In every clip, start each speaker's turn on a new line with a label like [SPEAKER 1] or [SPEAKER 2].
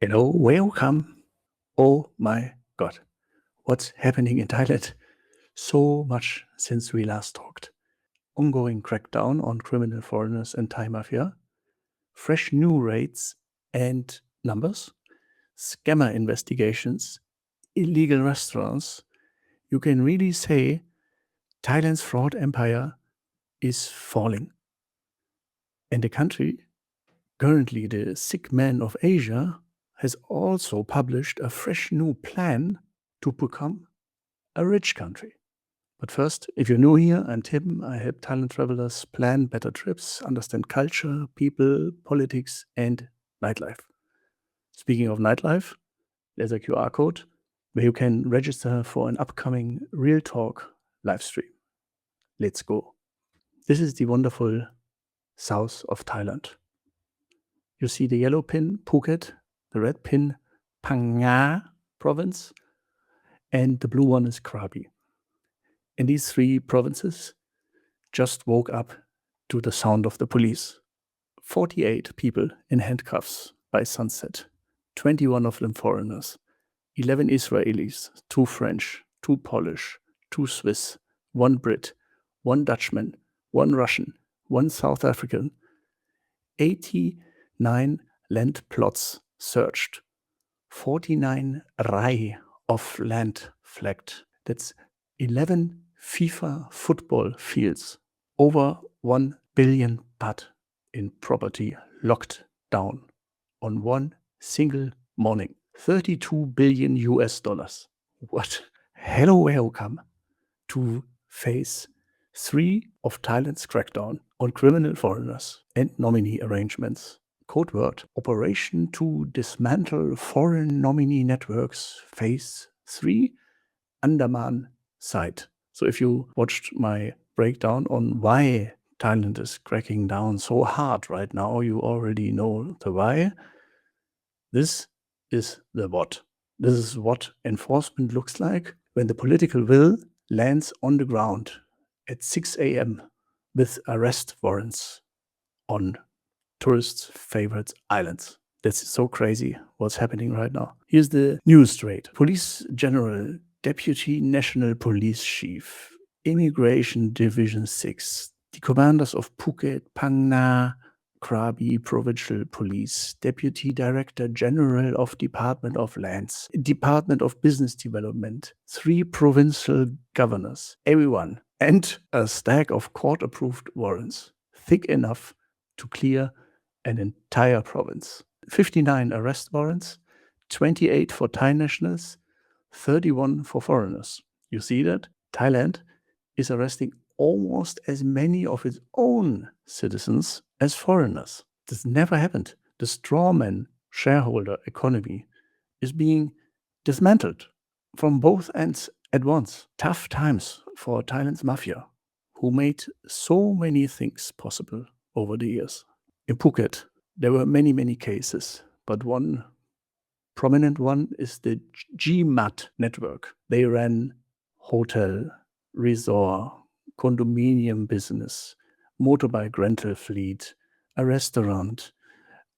[SPEAKER 1] Hello, welcome. Oh my God, what's happening in Thailand? So much since we last talked. Ongoing crackdown on criminal foreigners and Thai mafia, fresh new raids and numbers, scammer investigations, illegal restaurants. You can really say Thailand's fraud empire is falling. And the country, currently the sick man of Asia, has also published a fresh new plan to become a rich country. But first, if you're new here, I'm Tim. I help Thailand travelers plan better trips, understand culture, people, politics, and nightlife. Speaking of nightlife, there's a QR code where you can register for an upcoming Real Talk live stream. Let's go. This is the wonderful south of Thailand. You see the yellow pin, Phuket, the red pin, Phang Nga province, and the blue one is Krabi. And these three provinces just woke up to the sound of the police. 48 people in handcuffs by sunset, 21 of them foreigners, 11 Israelis, 2 French, 2 Polish, 2 Swiss, 1 Brit, 1 Dutchman, 1 Russian, 1 South African, 89 land plots searched, 49 rai of land flagged. That's 11 FIFA football fields, over 1 billion baht in property locked down on one single morning. 32 billion US dollars. What? Hello, welcome to phase 3 of Thailand's crackdown on criminal foreigners and nominee arrangements. Code word: Operation to dismantle foreign nominee networks, phase 3, Andaman site. So if you watched my breakdown on why Thailand is cracking down so hard right now, you already know the why. This is the what. This is what enforcement looks like when the political will lands on the ground at 6 a.m. with arrest warrants on tourists' favorite islands. That's so crazy what's happening right now. Here's the news straight. Police General, Deputy National Police Chief, Immigration Division 6, the commanders of Phuket, Phang Nga, Krabi Provincial Police, Deputy Director General of Department of Lands, Department of Business Development, 3 provincial governors, everyone, and a stack of court-approved warrants, thick enough to clear an entire province. 59 arrest warrants, 28 for Thai nationals, 31 for foreigners. You see that? Thailand is arresting almost as many of its own citizens as foreigners. This never happened. The strawman shareholder economy is being dismantled from both ends at once. Tough times for Thailand's mafia, who made so many things possible over the years. In Phuket, there were many, many cases, but one prominent one is the GMAT network. They ran hotel, resort, condominium business, motorbike rental fleet, a restaurant,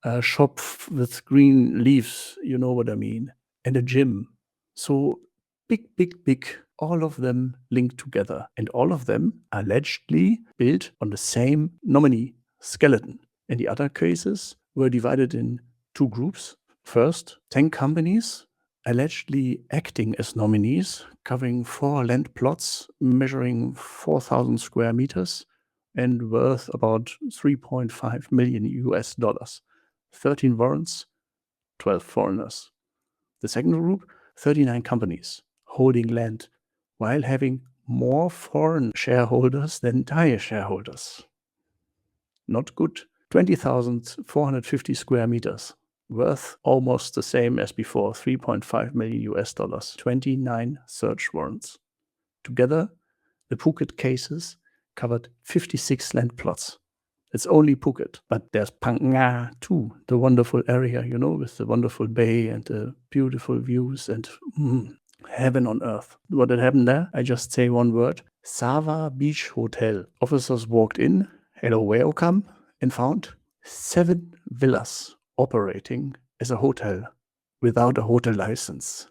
[SPEAKER 1] a shop with green leaves, you know what I mean, and a gym. So big, all of them linked together, and all of them allegedly built on the same nominee skeleton. And the other cases were divided in 2 groups. First, 10 companies allegedly acting as nominees, covering 4 land plots measuring 4,000 square meters and worth about 3.5 million US dollars. 13 warrants, 12 foreigners. The second group, 39 companies holding land while having more foreign shareholders than Thai shareholders. Not good. 20,450 square meters, worth almost the same as before, 3.5 million US dollars, 29 search warrants. Together, the Phuket cases covered 56 land plots. It's only Phuket, but there's Phang Nga too, the wonderful area, you know, with the wonderful bay and the beautiful views and heaven on earth. What had happened there? I just say one word: Sava Beach Hotel. Officers walked in, hello, welcome, and found 7 villas operating as a hotel without a hotel license.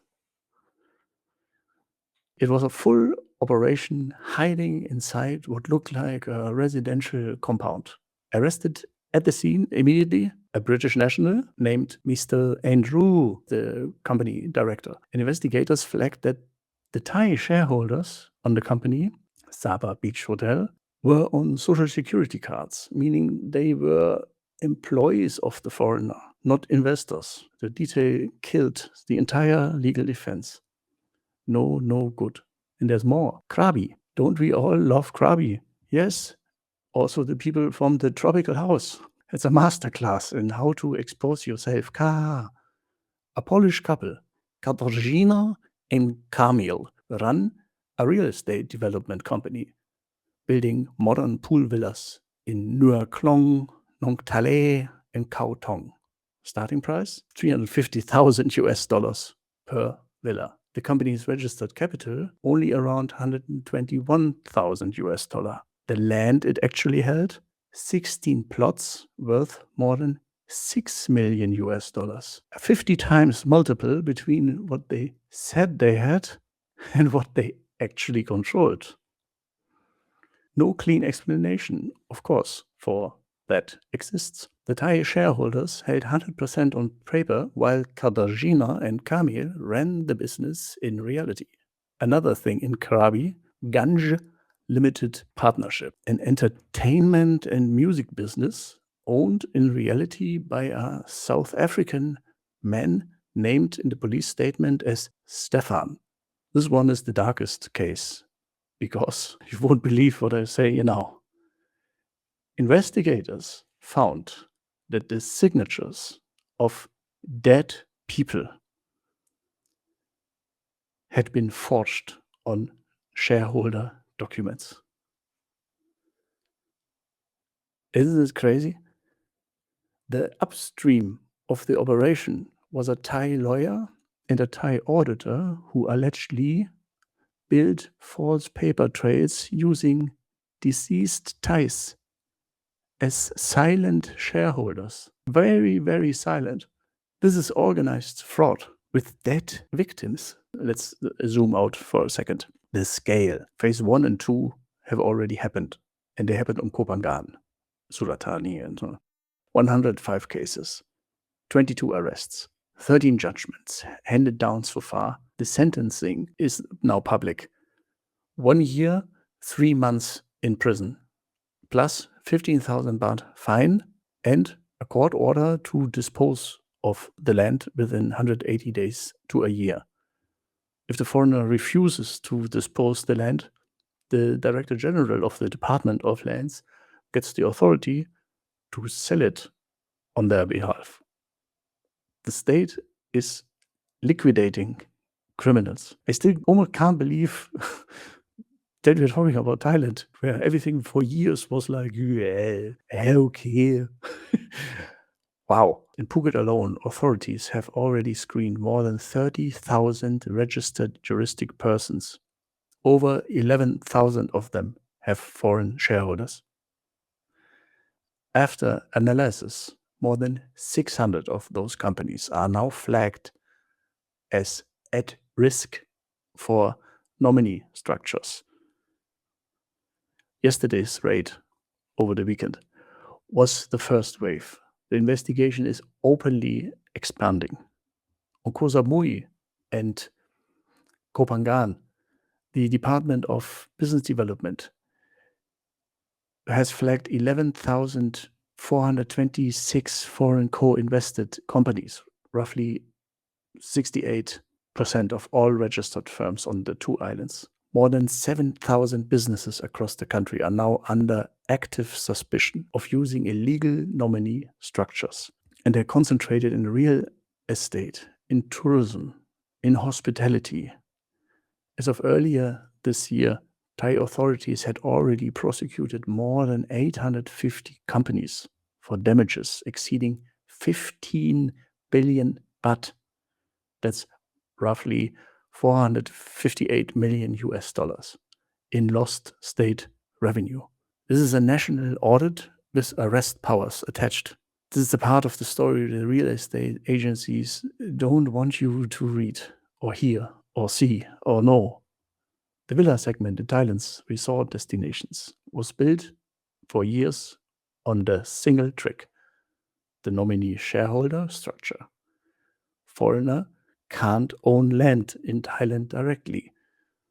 [SPEAKER 1] It was a full operation hiding inside what looked like a residential compound. Arrested at the scene immediately, a British national named Mr. Andrew, the company director. And investigators flagged that the Thai shareholders on the company, Saba Beach Hotel, were on social security cards, meaning they were employees of the foreigner, not investors. The detail killed the entire legal defense. No good. And there's more. Krabi. Don't we all love Krabi? Yes. Also the people from the tropical house. It's a masterclass in how to expose yourself. A Polish couple, Katarzyna and Kamil, run a real estate development company, building modern pool villas in Nuer Klong, Nong Tale, and Khao Tong. Starting price $350,000 per villa. The company's registered capital only around $121,000. The land it actually held, 16 plots worth more than $6 million. A 50 times multiple between what they said they had and what they actually controlled. No clean explanation, of course, for that exists. The Thai shareholders held 100% on paper, while Katarzyna and Kamil ran the business in reality. Another thing in Krabi, Ganj Limited Partnership, an entertainment and music business owned in reality by a South African man named in the police statement as Stefan. This one is the darkest case, because you won't believe what I say now. Investigators found that the signatures of dead people had been forged on shareholder documents. Isn't this crazy? The upstream of the operation was a Thai lawyer and a Thai auditor who allegedly built false paper trails using deceased Thais as silent shareholders. Very, very silent. This is organized fraud with dead victims. Let's zoom out for a second. The scale. Phase 1 and 2 have already happened. And they happened on Pha-Ngan, Suratani, and so on. 105 cases, 22 arrests, 13 judgments handed down so far. The sentencing is now public. 1 year, 3 months in prison, plus 15,000 baht fine and a court order to dispose of the land within 180 days to a year. If the foreigner refuses to dispose the land, the Director General of the Department of Lands gets the authority to sell it on their behalf. The state is liquidating criminals. I still almost can't believe that we're talking about Thailand, where everything for years was like, yeah, okay. Wow. In Phuket alone, authorities have already screened more than 30,000 registered juristic persons. Over 11,000 of them have foreign shareholders. After analysis, more than 600 of those companies are now flagged as at risk for nominee structures. Yesterday's raid over the weekend was the first wave. The investigation is openly expanding. On Koh Samui and Koh Phangan, the Department of Business Development has flagged 11,426 foreign co-invested companies, roughly 68% of all registered firms on the two islands. More than 7,000 businesses across the country are now under active suspicion of using illegal nominee structures. And they're concentrated in real estate, in tourism, in hospitality. As of earlier this year, Thai authorities had already prosecuted more than 850 companies for damages exceeding 15 billion baht. That's roughly 458 million US dollars in lost state revenue. This is a national audit with arrest powers attached. This is the part of the story the real estate agencies don't want you to read or hear or see or know. The villa segment in Thailand's resort destinations was built for years on the single trick, the nominee shareholder structure. Foreigner can't own land in Thailand directly.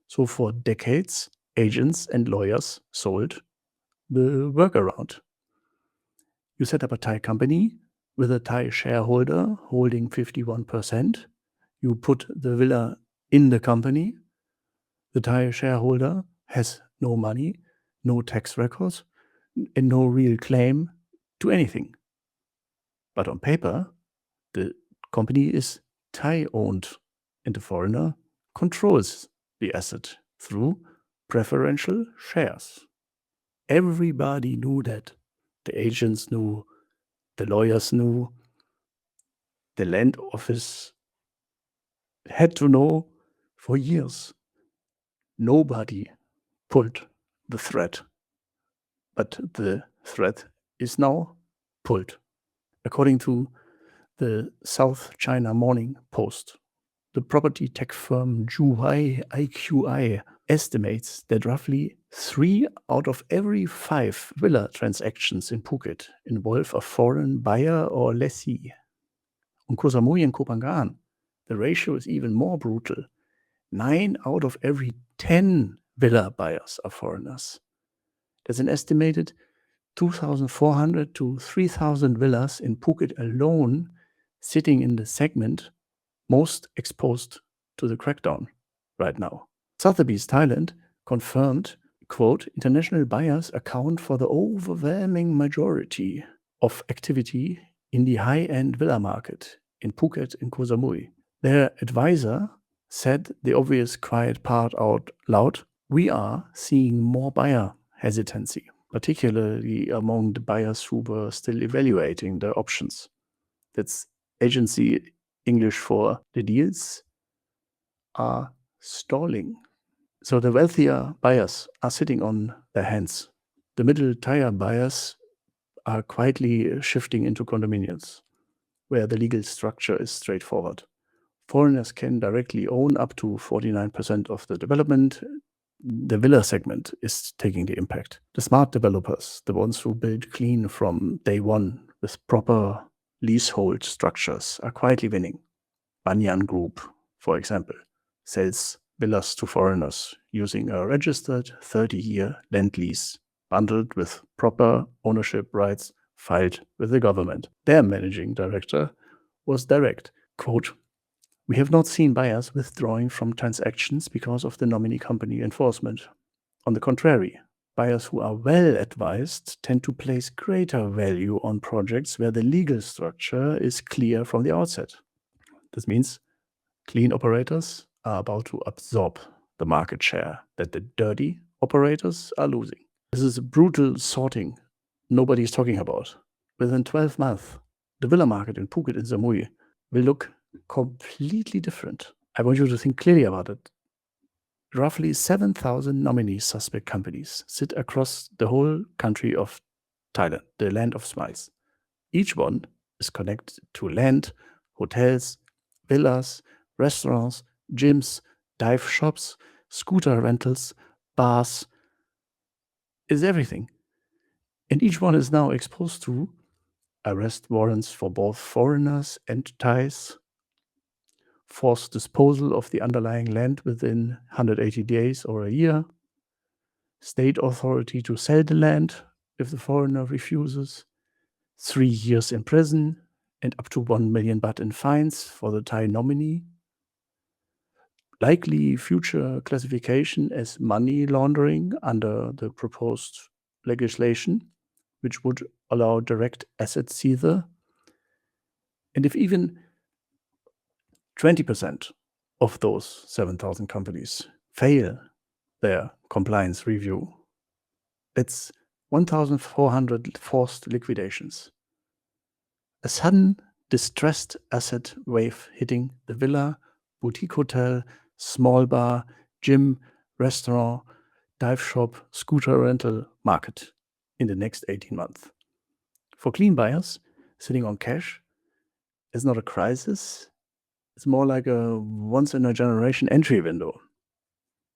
[SPEAKER 1] So for decades, agents and lawyers sold the workaround. You set up a Thai company with a Thai shareholder holding 51%. You put the villa in the company. The Thai shareholder has no money, no tax records, and no real claim to anything. But on paper, the company is Thai-owned, and the foreigner controls the asset through preferential shares. Everybody knew that. The agents knew, the lawyers knew, the land office had to know for years. Nobody pulled the thread, but the thread is now pulled. According to the South China Morning Post, the property tech firm Huai IQI estimates that roughly 3 out of every 5 villa transactions in Phuket involve a foreign buyer or lessee. On Koh Samui and Pha-Ngan, the ratio is even more brutal. 9 out of every 10 villa buyers are foreigners. There's an estimated 2,400 to 3,000 villas in Phuket alone sitting in the segment most exposed to the crackdown right now. Sotheby's Thailand confirmed, quote, international buyers account for the overwhelming majority of activity in the high-end villa market in Phuket and Koh Samui. Their advisor said the obvious quiet part out loud. We are seeing more buyer hesitancy, particularly among the buyers who were still evaluating their options. That's agency English for the deals are stalling. So the wealthier buyers are sitting on their hands. The middle-tier buyers are quietly shifting into condominiums, where the legal structure is straightforward. Foreigners can directly own up to 49% of the development. The villa segment is taking the impact. The smart developers, the ones who build clean from day one with proper leasehold structures, are quietly winning. Banyan Group, for example, sells villas to foreigners using a registered 30-year land lease bundled with proper ownership rights filed with the government. Their managing director was direct, quote, "We have not seen buyers withdrawing from transactions because of the nominee company enforcement. On the contrary, buyers who are well advised tend to place greater value on projects where the legal structure is clear from the outset." This means clean operators are about to absorb the market share that the dirty operators are losing. This is a brutal sorting nobody is talking about. Within 12 months, the villa market in Phuket and Samui will look completely different. I want you to think clearly about it. Roughly 7,000 nominee suspect companies sit across the whole country of Thailand, the land of smiles. Each one is connected to land, hotels, villas, restaurants, gyms, dive shops, scooter rentals, bars. Is everything. And each one is now exposed to arrest warrants for both foreigners and Thais, forced disposal of the underlying land within 180 days or a year, state authority to sell the land if the foreigner refuses, 3 years in prison, and up to 1 million baht in fines for the Thai nominee. Likely future classification as money laundering under the proposed legislation, which would allow direct asset seizure. And if even 20% of those 7,000 companies fail their compliance review, it's 1,400 forced liquidations. A sudden distressed asset wave hitting the villa, boutique hotel, small bar, gym, restaurant, dive shop, scooter rental market in the next 18 months. For clean buyers, sitting on cash is not a crisis. It's more like a once-in-a-generation entry window.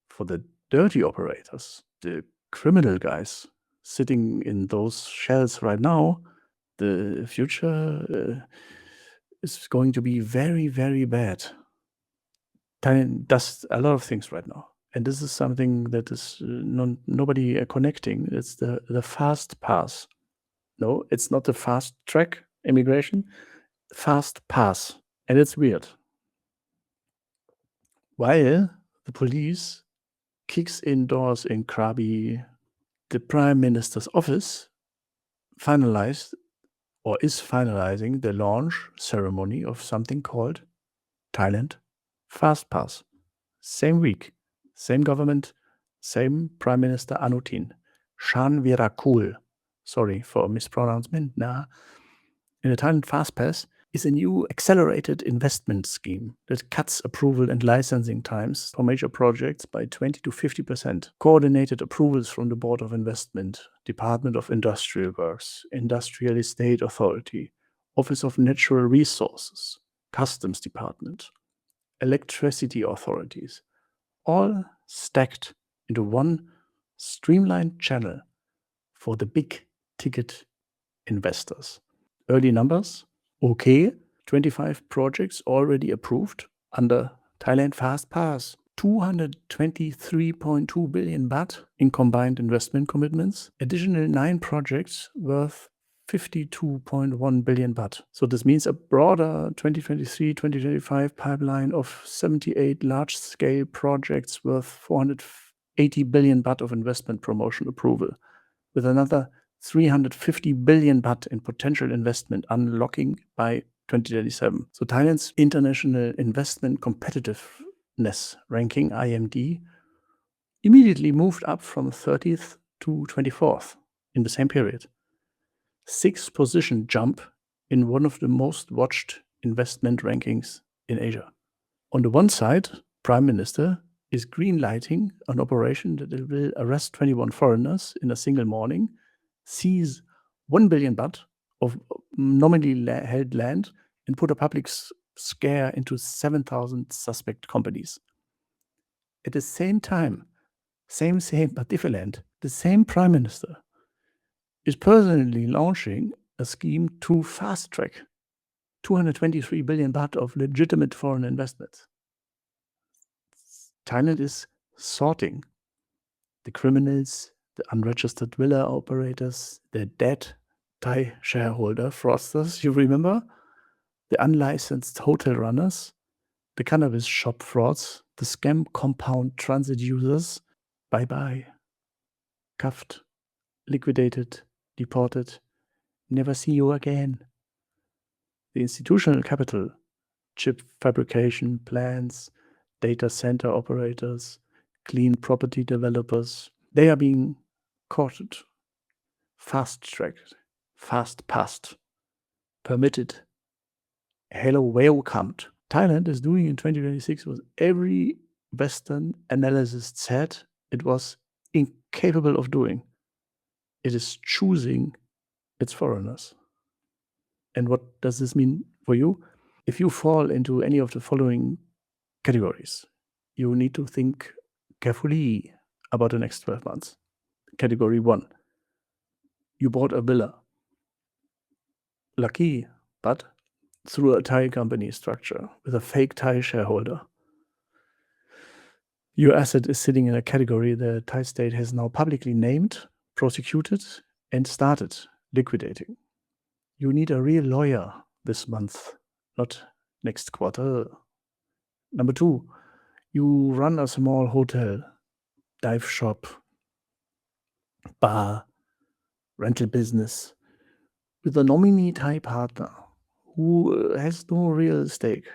[SPEAKER 1] For the dirty operators, the criminal guys sitting in those shells right now, the future is going to be very, very bad. Thailand does a lot of things right now. And this is something that is nobody connecting. It's the FastPass. No, it's not the fast track immigration. FastPass. And it's weird. While the police kicks in doors in Krabi, the Prime Minister's office finalized or is finalizing the launch ceremony of something called Thailand FastPass. Same week, same government, same Prime Minister Anutin. Shan Virakul. Sorry for mispronouncement. In the Thailand FastPass is a new accelerated investment scheme that cuts approval and licensing times for major projects by 20 to 50%. Coordinated approvals from the Board of Investment, Department of Industrial Works, Industrial Estate Authority, Office of Natural Resources, Customs Department, electricity authorities, all stacked into one streamlined channel for the big ticket investors. Early numbers, okay, 25 projects already approved under Thailand FastPass, 223.2 billion baht in combined investment commitments, additional 9 projects worth 52.1 billion baht. So this means a broader 2023-2025 pipeline of 78 large-scale projects worth 480 billion baht of investment promotion approval, with another 350 billion baht in potential investment unlocking by 2037. So Thailand's International Investment Competitiveness Ranking, IMD, immediately moved up from 30th to 24th in the same period. 6 position jump in one of the most watched investment rankings in Asia. On the one side, Prime Minister is greenlighting an operation that will arrest 21 foreigners in a single morning, seize 1 billion baht of nominally held land, and put a public scare into 7,000 suspect companies. At the same time, same but different, the same Prime Minister is personally launching a scheme to fast-track 223 billion baht of legitimate foreign investments. Thailand is sorting the criminals, the unregistered villa operators, the dead Thai shareholder fraudsters, you remember? The unlicensed hotel runners, the cannabis shop frauds, the scam compound transit users. Bye-bye. Cuffed, liquidated, deported, never see you again. The institutional capital, chip fabrication plants, data center operators, clean property developers, they are being courted, fast-tracked, fast-passed, permitted, hello welcomed. Thailand is doing in 2026 what every Western analyst said it was incapable of doing. It is choosing its foreigners. And what does this mean for you? If you fall into any of the following categories, you need to think carefully about the next 12 months. Category 1, you bought a villa. Lucky, but through a Thai company structure with a fake Thai shareholder. Your asset is sitting in a category the Thai state has now publicly named, prosecuted, and started liquidating. You need a real lawyer this month, not next quarter. Number 2, you run a small hotel, dive shop, bar, rental business with a nominee Thai partner who has no real stake.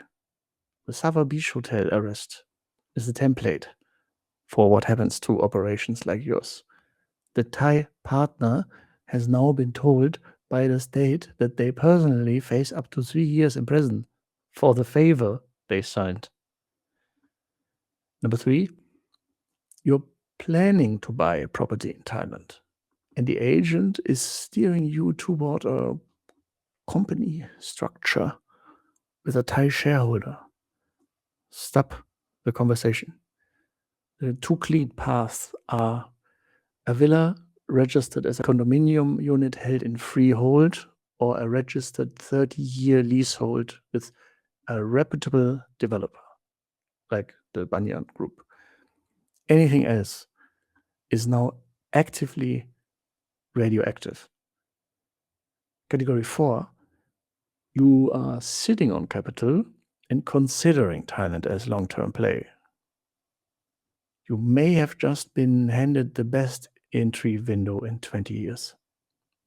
[SPEAKER 1] The Sava Beach Hotel arrest is the template for what happens to operations like yours. The Thai partner has now been told by the state that they personally face up to 3 years in prison for the favor they signed. Number 3, you're planning to buy a property in Thailand, and the agent is steering you toward a company structure with a Thai shareholder. Stop the conversation. The two clean paths are a villa registered as a condominium unit held in freehold or a registered 30-year leasehold with a reputable developer, like the Banyan Group. Anything else is now actively radioactive. Category 4, you are sitting on capital and considering Thailand as long-term play. You may have just been handed the best entry window in 20 years.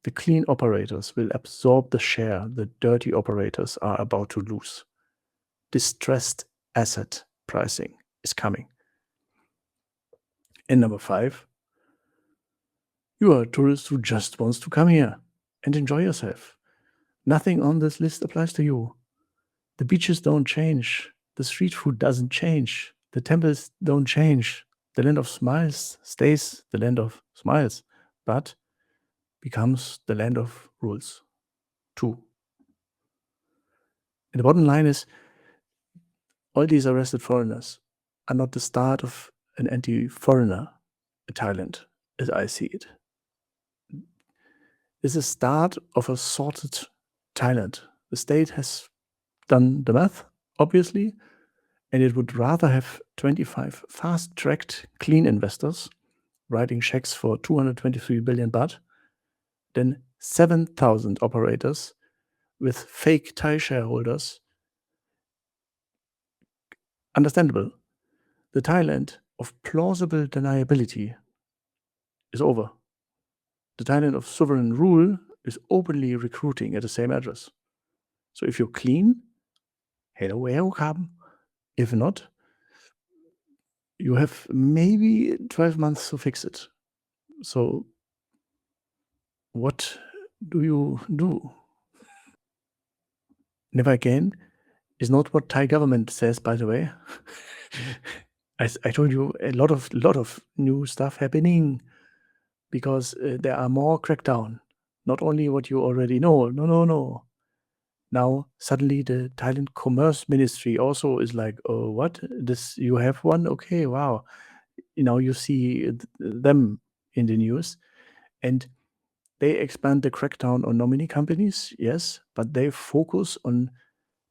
[SPEAKER 1] The clean operators will absorb the share the dirty operators are about to lose. Distressed asset pricing is coming. And number 5, you are a tourist who just wants to come here and enjoy yourself. Nothing on this list applies to you. The beaches don't change. The street food doesn't change. The temples don't change. The land of smiles stays the land of smiles, but becomes the land of rules too. And the bottom line is, all these arrested foreigners are not the start of an anti-foreigner in Thailand, as I see it. It's the start of a sorted Thailand. The state has done the math, obviously, and it would rather have 25 fast-tracked clean investors writing checks for 223 billion baht than 7,000 operators with fake Thai shareholders. Understandable. The Thailand of plausible deniability is over. The Thailand of sovereign rule is openly recruiting at the same address. So if you're clean, hello, welcome. If not, you have maybe 12 months to fix it. So what do you do? Never again is not what Thai government says, by the way. I told you a lot of new stuff happening because there are more crackdown. Not only what you already know. No. Now suddenly the Thailand Commerce Ministry also is like, oh, what? This you have one? Okay, wow. Now you see them in the news, and they expand the crackdown on nominee companies, yes, but they focus on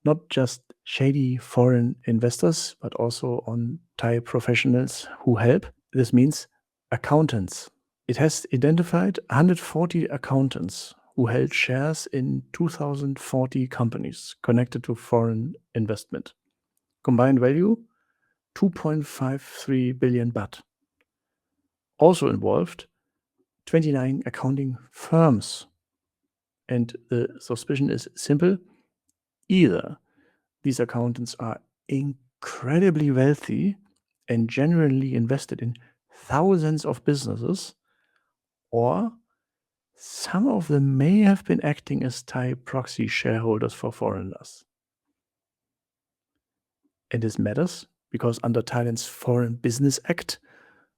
[SPEAKER 1] not just shady foreign investors, but also on Thai professionals who help. This means accountants. It has identified 140 accountants who held shares in 2,040 companies connected to foreign investment. Combined value, 2.53 billion baht. Also involved, 29 accounting firms. And the suspicion is simple. Either these accountants are incredibly wealthy and genuinely invested in thousands of businesses, or some of them may have been acting as Thai proxy shareholders for foreigners. And this matters because under Thailand's Foreign Business Act,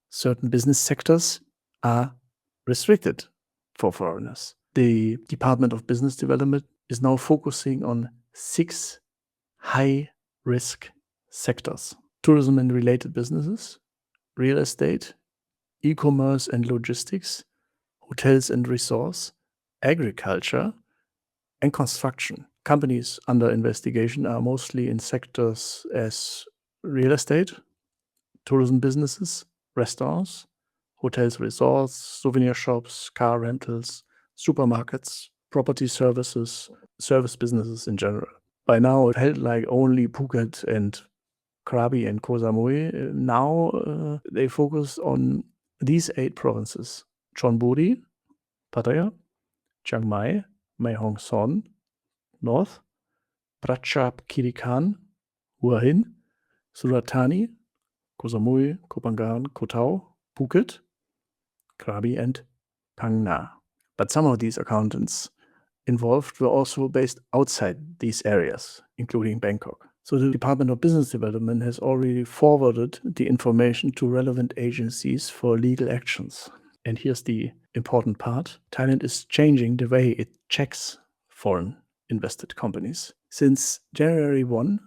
[SPEAKER 1] certain business sectors are restricted for foreigners. The Department of Business Development is now focusing on 6 high-risk sectors: tourism and related businesses, real estate, e-commerce and logistics, hotels and resorts, agriculture, and construction. Companies under investigation are mostly in sectors as real estate, tourism businesses, restaurants, hotels, resorts, souvenir shops, car rentals, supermarkets, property services, service businesses in general. By now, it held like only Phuket and Krabi and Koh Samui. Now they focus on these 8 provinces: Chonburi, Pattaya, Chiang Mai, Mae Hong Son, North, Prachuap-Khiri-Khan, Hua Hin, Surat Thani, Koh Samui, Koh Phangan, Koh Tao, Phuket, Krabi, and Phang Nga. But some of these accountants involved were also based outside these areas, including Bangkok. So the Department of Business Development has already forwarded the information to relevant agencies for legal actions. And here's the important part. Thailand is changing the way it checks foreign invested companies. Since January 1,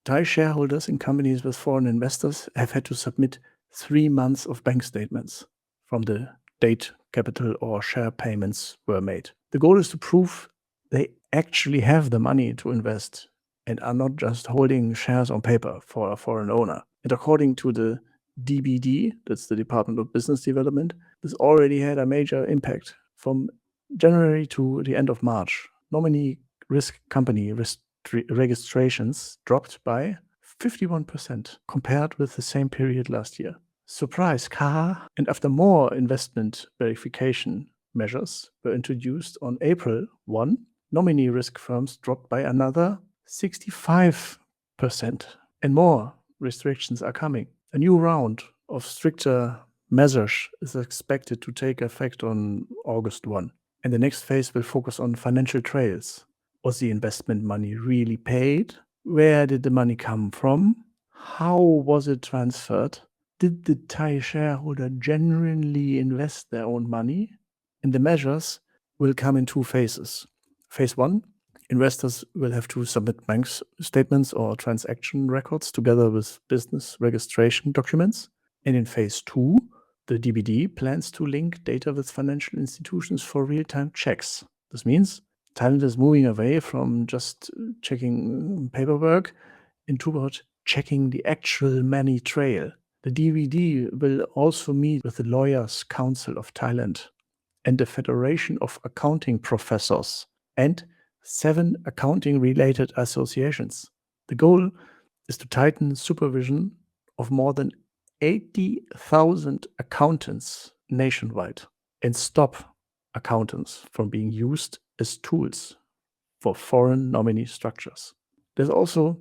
[SPEAKER 1] Thai shareholders in companies with foreign investors have had to submit 3 months of bank statements from the date capital or share payments were made. The goal is to prove they actually have the money to invest and are not just holding shares on paper for a foreign owner. And according to the DBD, that's the Department of Business Development, this already had a major impact. From January to the end of March, nominee risk company registrations dropped by 51% compared with the same period last year. Surprise, car! And after more investment verification measures were introduced on April 1, nominee risk firms dropped by another 65%. And more restrictions are coming. A new round of stricter measures is expected to take effect on August 1. And the next phase will focus on financial trails. Was the investment money really paid? Where did the money come from? How was it transferred? Did the Thai shareholder genuinely invest their own money? And the measures will come in 2 phases. Phase 1, investors will have to submit bank statements or transaction records together with business registration documents. And in phase 2, the DBD plans to link data with financial institutions for real-time checks. This means Thailand is moving away from just checking paperwork and toward checking the actual money trail. The DBD will also meet with the Lawyers' Council of Thailand and the Federation of Accounting Professors and 7 accounting-related associations. The goal is to tighten supervision of more than 80,000 accountants nationwide and stop accountants from being used as tools for foreign nominee structures. There's also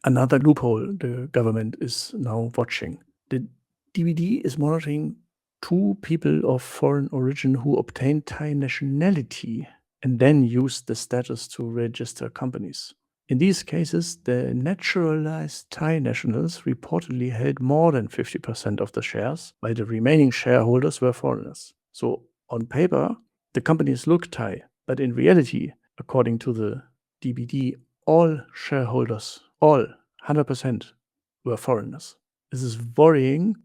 [SPEAKER 1] another loophole the government is now watching. The DBD is monitoring 2 people of foreign origin who obtained Thai nationality and then used the status to register companies. In these cases, the naturalized Thai nationals reportedly held more than 50% of the shares, while the remaining shareholders were foreigners. So on paper, the companies look Thai, but in reality, according to the DBD, all shareholders, all 100% were foreigners. This is worrying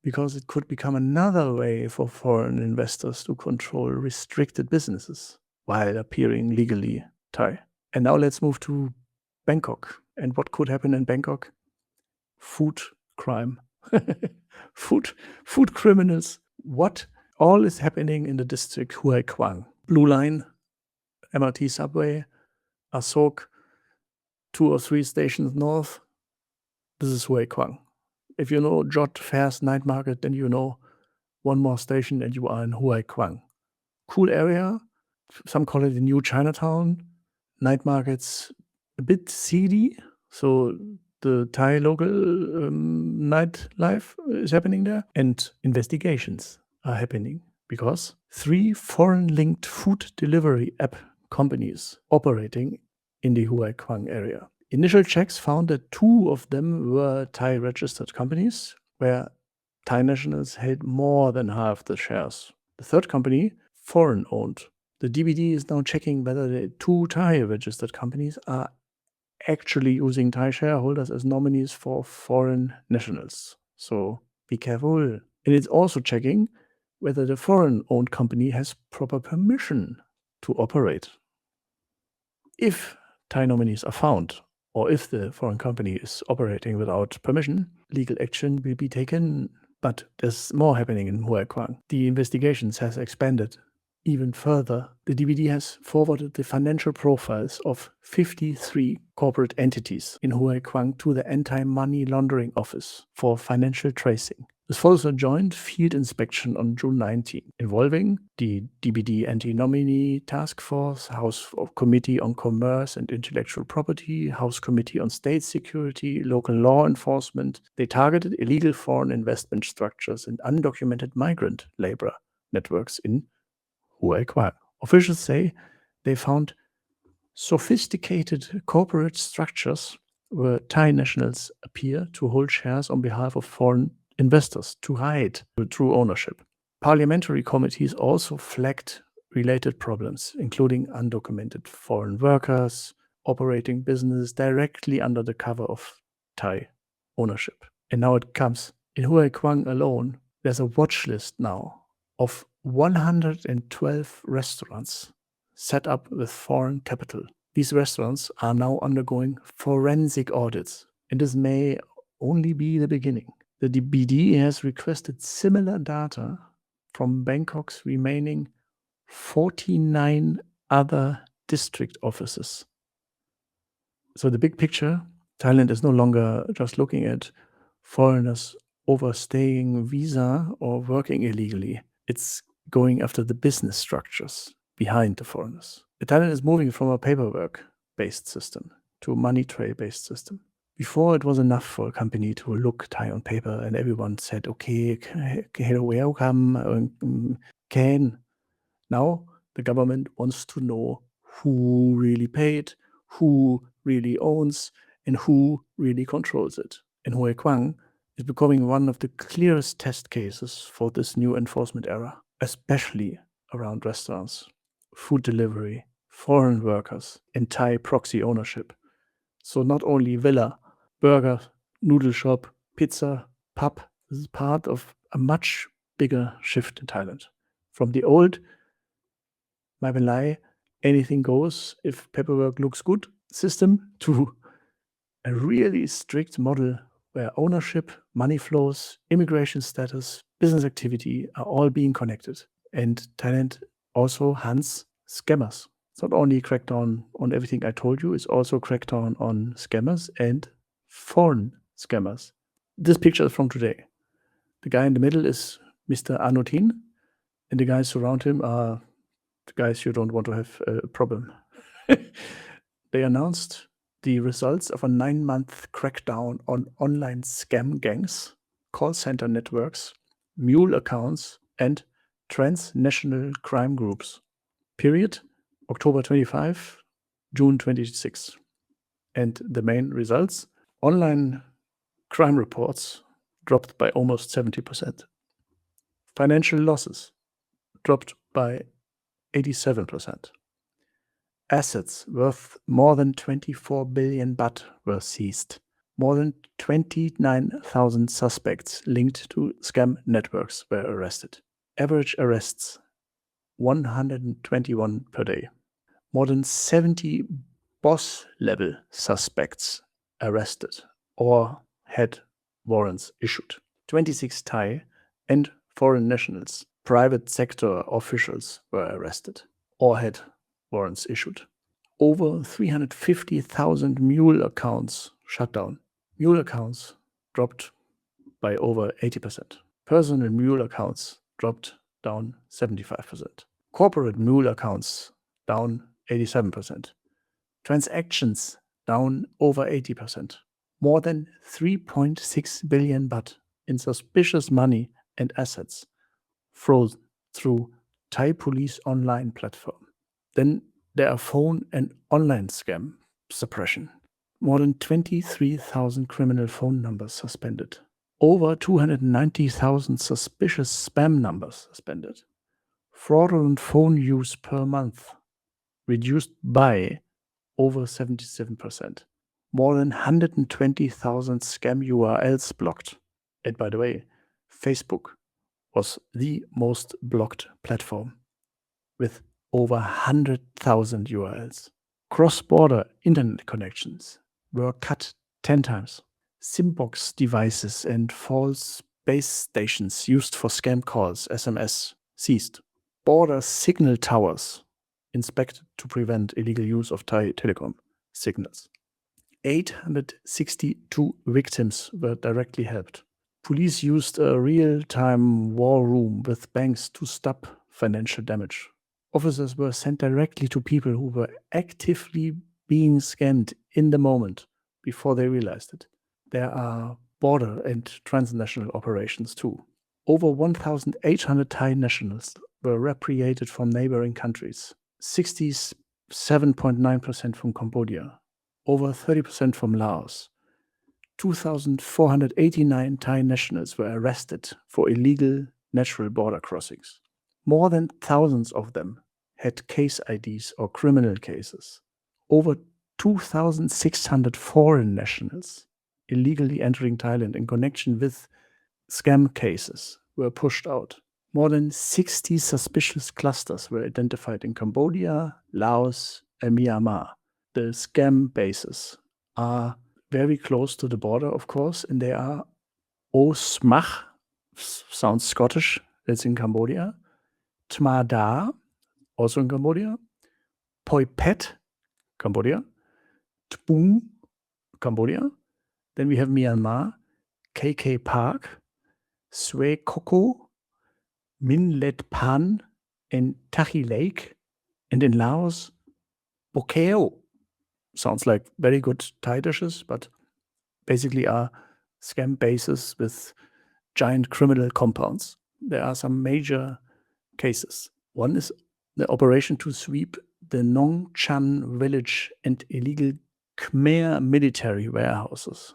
[SPEAKER 1] because it could become another way for foreign investors to control restricted businesses while appearing legally Thai. And now let's move to Bangkok. And what could happen in Bangkok? Food crime. food criminals. What all is happening in the district Huai Khwang? Blue Line, MRT subway, Asok, 2 or 3 stations north. This is Huai Khwang. If you know Jot Fair's night market, then you know 1 more station and you are in Huai Khwang. Cool area. Some call it the new Chinatown. Night markets a bit seedy. So the Thai local nightlife is happening there. And investigations are happening because 3 foreign-linked food delivery app companies operating in the Huai Khwang area. Initial checks found that 2 of them were Thai-registered companies, where Thai nationals held more than half the shares. The third company, foreign-owned. The DBD is now checking whether the 2 Thai-registered companies are actually using Thai shareholders as nominees for foreign nationals. So be careful. And it's also checking whether the foreign-owned company has proper permission to operate. If Thai nominees are found, or if the foreign company is operating without permission, legal action will be taken. But there's more happening in Huai Khwang. The investigations has expanded even further. The DBD has forwarded the financial profiles of 53 corporate entities in Huai Khwang to the Anti-Money Laundering Office for financial tracing. This follows a joint field inspection on June 19, involving the DBD Anti-Nominee Task Force, House Committee on Commerce and Intellectual Property, House Committee on State Security, local law enforcement. They targeted illegal foreign investment structures and undocumented migrant labor networks in Huai Khwang. Officials say they found sophisticated corporate structures where Thai nationals appear to hold shares on behalf of foreign investors to hide the true ownership. Parliamentary committees also flagged related problems, including undocumented foreign workers operating business directly under the cover of Thai ownership. And now it comes. In Huai Khwang alone, there's a watch list now of 112 restaurants set up with foreign capital. These restaurants are now undergoing forensic audits, and this may only be the beginning. The BD has requested similar data from Bangkok's remaining 49 other district offices. So the big picture, Thailand is no longer just looking at foreigners overstaying visa or working illegally. It's going after the business structures behind the foreigners. Thailand is moving from a paperwork-based system to a money trail-based system. Before, it was enough for a company to look Thai on paper and everyone said, okay, hello, welcome, can. Now the government wants to know who really paid, who really owns, and who really controls it. And Huai Khwang is becoming one of the clearest test cases for this new enforcement era, especially around restaurants, food delivery, foreign workers, and Thai proxy ownership. So not only villa, burger, noodle shop, pizza, pub, this is part of a much bigger shift in Thailand. From the old anything goes if paperwork looks good system to a really strict model where ownership, money flows, immigration status, business activity are all being connected. And Thailand also hunts scammers. It's not only crackdown on everything I told you, it's also crackdown on scammers and foreign scammers. This picture is from today. The guy in the middle is Mr. Anutin, and the guys around him are the guys you don't want to have a problem. They announced the results of a 9-month crackdown on online scam gangs, call center networks, mule accounts, and transnational crime groups. Period, October 25, June 26. And the main results, online crime reports dropped by almost 70%. Financial losses dropped by 87%. Assets worth more than 24 billion baht were seized. More than 29,000 suspects linked to scam networks were arrested. Average arrests 121 per day. More than 70 boss-level suspects arrested or had warrants issued. 26 Thai and foreign nationals, private sector officials were arrested or had warrants issued. Over 350,000 mule accounts shut down. Mule accounts dropped by over 80%. Personal mule accounts dropped down 75%. Corporate mule accounts down 87%. Transactions down over 80%. More than 3.6 billion baht in suspicious money and assets frozen through Thai police online platform. Then there are phone and online scam suppression. More than 23,000 criminal phone numbers suspended. Over 290,000 suspicious spam numbers suspended. Fraudulent phone use per month reduced by over 77%. More than 120,000 scam URLs blocked. And by the way, Facebook was the most blocked platform with over 100,000 URLs. Cross-border internet connections were cut 10 times. SIM-box devices and false base stations used for scam calls, SMS, seized. Border signal towers inspected to prevent illegal use of Thai telecom signals. 862 victims were directly helped. Police used a real-time war room with banks to stop financial damage. Officers were sent directly to people who were actively being scammed in the moment before they realized it. There are border and transnational operations too. Over 1,800 Thai nationals were repatriated from neighboring countries. 67.9% from Cambodia. Over 30% from Laos. 2,489 Thai nationals were arrested for illegal natural border crossings. More than thousands of them had case IDs or criminal cases. Over 2,600 foreign nationals illegally entering Thailand in connection with scam cases were pushed out. More than 60 suspicious clusters were identified in Cambodia, Laos, and Myanmar. The scam bases are very close to the border, of course, and they are Osmach, sounds Scottish, that's in Cambodia, Tma Da, also in Cambodia, Poi Pet, Cambodia, Tbung, Cambodia. Then we have Myanmar, KK Park, Swe Koko, Min Let Pan, and Tahi Lake. And in Laos, Bokeo. Sounds like very good Thai dishes, but basically are scam bases with giant criminal compounds. There are some major cases. One is the operation to sweep the Nong Chan village and illegal Khmer military warehouses.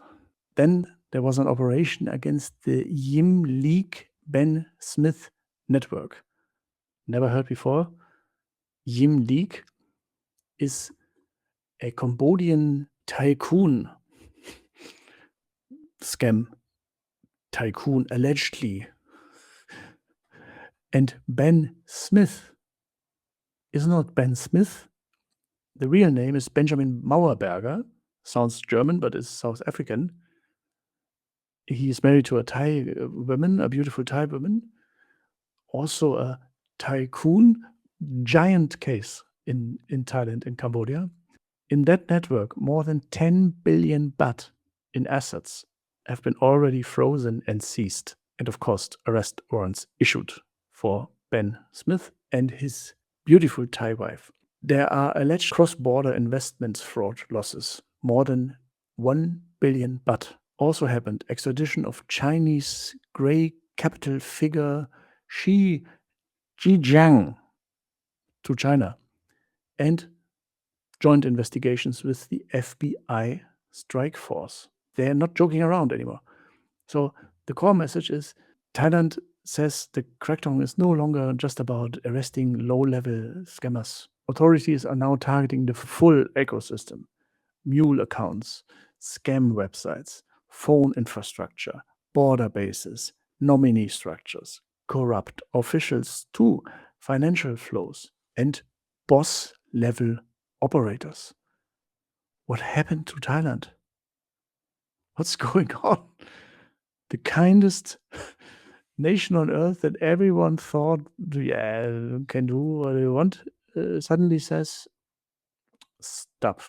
[SPEAKER 1] Then there was an operation against the Yim League Ben Smith network. Never heard before. Yim League is a Cambodian tycoon scam tycoon, allegedly. And Ben Smith is not Ben Smith. The real name is Benjamin Mauerberger. Sounds German, but is South African. He is married to a Thai woman, a beautiful Thai woman. Also a tycoon, giant case in Thailand, in Cambodia. In that network, more than 10 billion baht in assets have been already frozen and seized. And of course, arrest warrants issued for Ben Smith and his beautiful Thai wife. There are alleged cross-border investments fraud losses. More than 1 billion baht also happened. Extradition of Chinese grey capital figure Xi Jinping to China. And joint investigations with the FBI strike force. They're not joking around anymore. So the core message is Thailand says the crackdown is no longer just about arresting low-level scammers. Authorities are now targeting the full ecosystem: mule accounts, scam websites, phone infrastructure, border bases, nominee structures, corrupt officials too, financial flows, and boss-level operators. What happened to Thailand? What's going on? The kindest nation on earth that everyone thought, yeah, can do what they want, suddenly says, stop.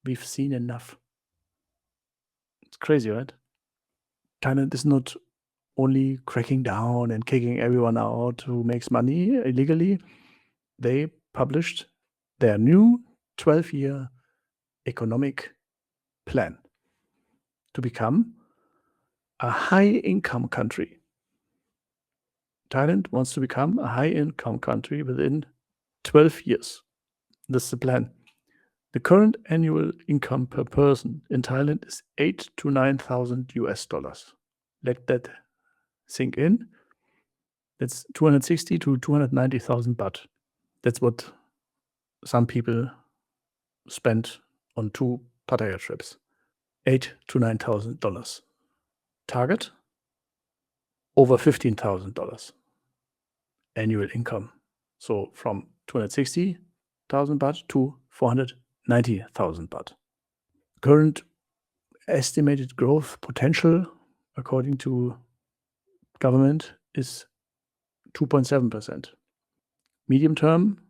[SPEAKER 1] We've seen enough. It's crazy, right? Thailand is not only cracking down and kicking everyone out who makes money illegally. They published their new 12-year economic plan to become a high-income country. Thailand wants to become a high-income country within 12 years. This is the plan. The current annual income per person in Thailand is $8,000 to $9,000. Let that sink in. That's 260 to 290,000 baht. That's what some people spent on 2 Pattaya trips. $8,000 to $9,000. Target: over $15,000 annual income. So from 260,000 baht to 490,000 baht. Current estimated growth potential, according to government, is 2.7%. Medium term,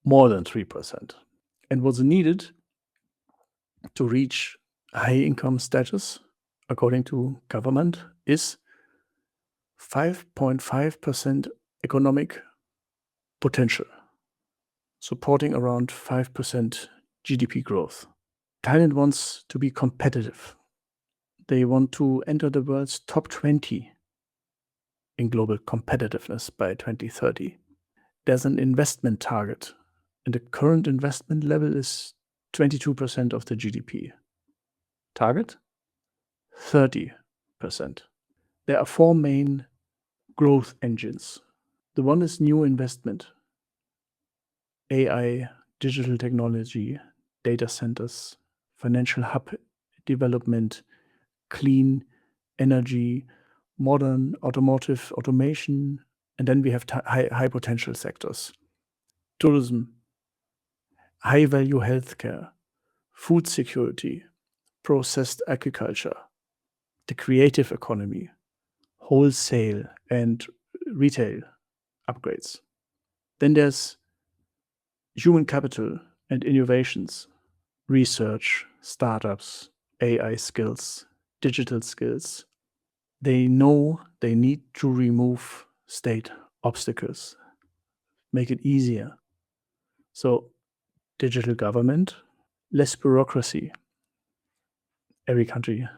[SPEAKER 1] more than 3%. And what's needed to reach high income status, according to government, is 5.5% economic potential, supporting around 5% GDP growth. Thailand wants to be competitive. They want to enter the world's top 20 in global competitiveness by 2030. There's an investment target, and the current investment level is 22% of the GDP. Target: 30%. There are 4 main growth engines The one is new investment, AI, digital technology, data centers, financial hub development, clean energy, modern automotive automation, and then we have high potential sectors. Tourism, high value healthcare, food security, processed agriculture, the creative economy, wholesale and retail upgrades. Then there's human capital and innovations, research, startups, AI skills, digital skills. They know they need to remove state obstacles, make it easier. So, digital government, less bureaucracy. Every country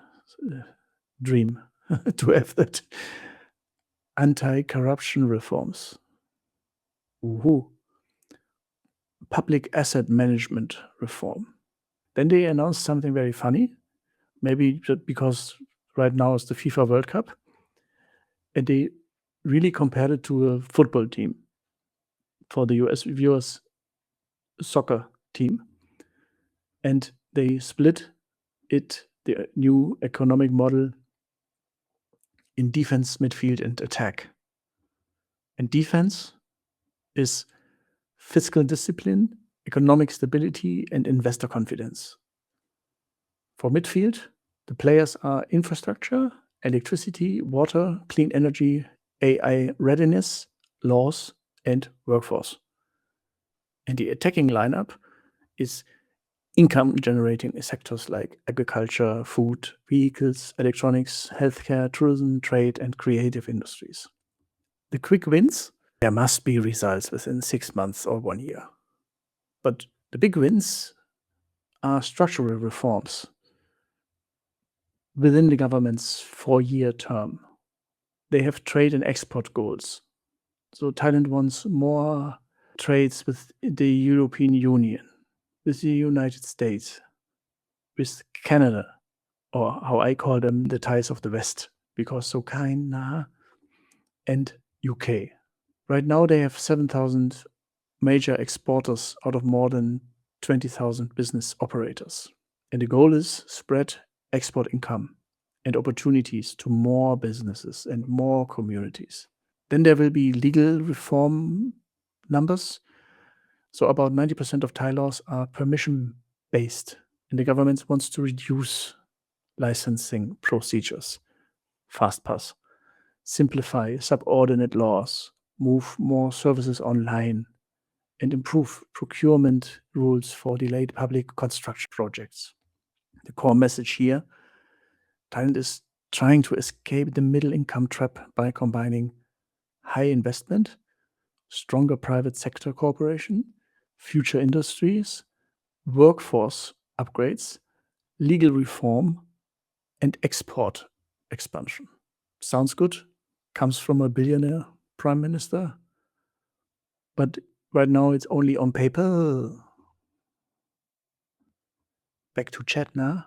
[SPEAKER 1] dream to have that. Anti-corruption reforms. Woohoo. Public asset management reform. Then they announced something very funny, maybe just because right now is the FIFA World Cup, and they really compared it to a football team for the US viewers, soccer team. And they split it, the new economic model, in defense, midfield, and attack. And defense is fiscal discipline, economic stability, and investor confidence. For midfield, the players are infrastructure, electricity, water, clean energy, AI readiness, laws, and workforce. And the attacking lineup is income-generating sectors like agriculture, food, vehicles, electronics, healthcare, tourism, trade, and creative industries. The quick wins, there must be results within 6 months or 1 year. But the big wins are structural reforms within the government's 4-year term. They have trade and export goals. So Thailand wants more trades with the European Union, with the United States, with Canada, or how I call them, the Thais of the West, because so kind, and UK. Right now they have 7,000 major exporters out of more than 20,000 business operators. And the goal is spread export income and opportunities to more businesses and more communities. Then there will be legal reform numbers. So about 90% of Thai laws are permission-based, and the government wants to reduce licensing procedures, FastPass, simplify subordinate laws, move more services online, and improve procurement rules for delayed public construction projects. The core message here, Thailand is trying to escape the middle income trap by combining high investment, stronger private sector cooperation, future industries, workforce upgrades, legal reform, and export expansion. Sounds good. Comes from a billionaire prime minister. But right now it's only on paper. Back to chat now.